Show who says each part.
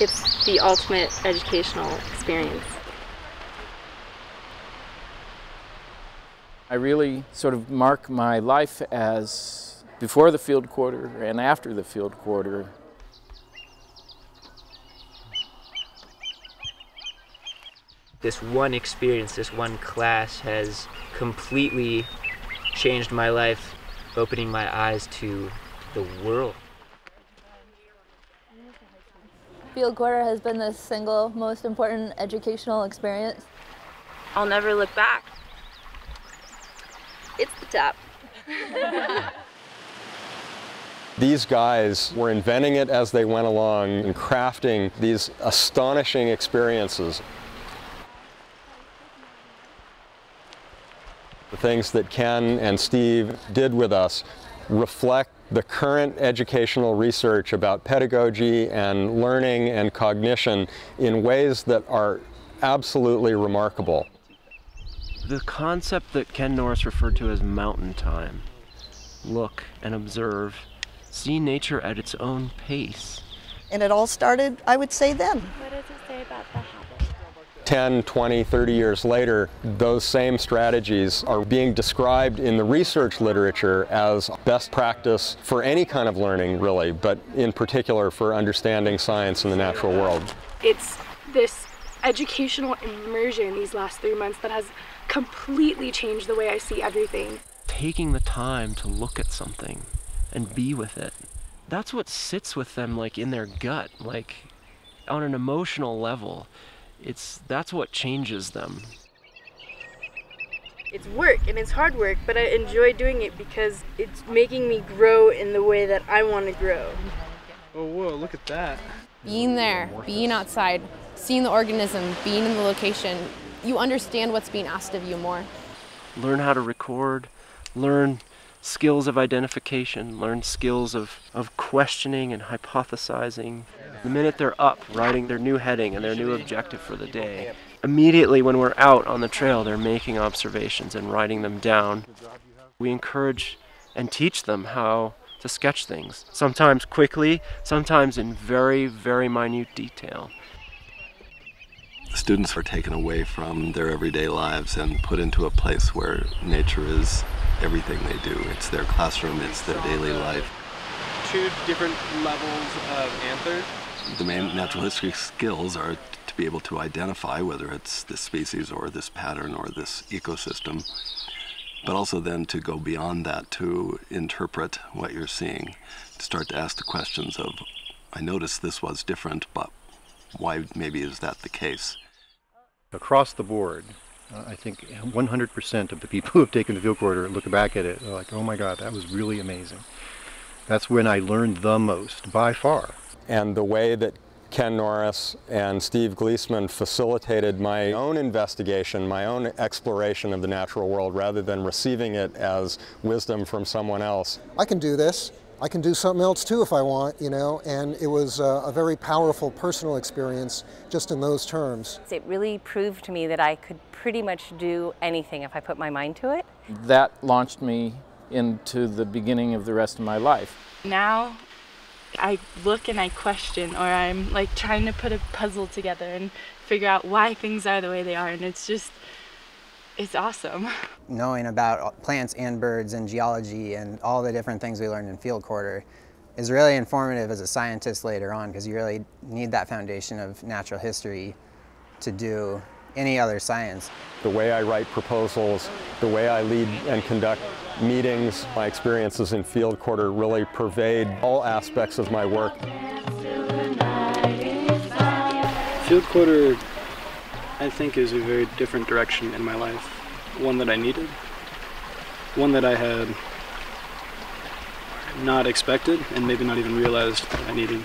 Speaker 1: it's the ultimate educational experience.
Speaker 2: I really sort of mark my life as before the field quarter and after the field quarter.
Speaker 3: This one experience, this one class has completely changed my life, opening my eyes to the world.
Speaker 4: Field quarter has been the single most important educational experience.
Speaker 1: I'll never look back. It's the top.
Speaker 5: These guys were inventing it as they went along and crafting these astonishing experiences. The things that Ken and Steve did with us reflect the current educational research about pedagogy and learning and cognition in ways that are absolutely remarkable.
Speaker 6: The concept that Ken Norris referred to as mountain time. Look and observe, see nature at its own pace.
Speaker 7: And it all started, I would say, then.
Speaker 1: What does it say about the habit?
Speaker 5: 10, 20, 30 years later, those same strategies are being described in the research literature as best practice for any kind of learning, really, but in particular for understanding science and the natural world.
Speaker 8: It's this educational immersion these last 3 months that has completely changed the way I see everything.
Speaker 6: Taking the time to look at something and be with it. That's what sits with them like in their gut, like on an emotional level. That's what changes them.
Speaker 8: It's work and it's hard work, but I enjoy doing it because it's making me grow in the way that I want to grow.
Speaker 9: Oh, whoa, look at that.
Speaker 10: Being there, being outside, seeing the organism, being in the location, you understand what's being asked of you more.
Speaker 6: Learn how to record, learn skills of identification, learn skills of questioning and hypothesizing. The minute they're up, writing their new heading and their new objective for the day, immediately when we're out on the trail, they're making observations and writing them down. We encourage and teach them how to sketch things, sometimes quickly, sometimes in very, very minute detail.
Speaker 11: Students are taken away from their everyday lives and put into a place where nature is everything they do. It's their classroom, it's their daily life.
Speaker 9: Two different levels of anthers.
Speaker 11: The main natural history skills are to be able to identify whether it's this species or this pattern or this ecosystem, but also then to go beyond that to interpret what you're seeing, to start to ask the questions of, I noticed this was different, but why maybe is that the case?
Speaker 12: Across the board, I think 100% of the people who have taken the field quarter look back at it, they're like, oh my God, that was really amazing. That's when I learned the most, by far.
Speaker 5: And the way that Ken Norris and Steve Gleesman facilitated my own investigation, my own exploration of the natural world, rather than receiving it as wisdom from someone else.
Speaker 13: I can do this. I can do something else too if I want, you know, and it was a very powerful personal experience just in those terms.
Speaker 14: It really proved to me that I could pretty much do anything if I put my mind to it.
Speaker 2: That launched me into the beginning of the rest of my life.
Speaker 8: Now I look and I question, or I'm like trying to put a puzzle together and figure out why things are the way they are, and it's awesome.
Speaker 15: Knowing about plants and birds and geology and all the different things we learned in field quarter is really informative as a scientist later on, because you really need that foundation of natural history to do any other science.
Speaker 5: The way I write proposals, the way I lead and conduct meetings, my experiences in field quarter really pervade all aspects of my work.
Speaker 9: Field quarter, I think, is a very different direction in my life. One that I needed, one that I had not expected and maybe not even realized I needed.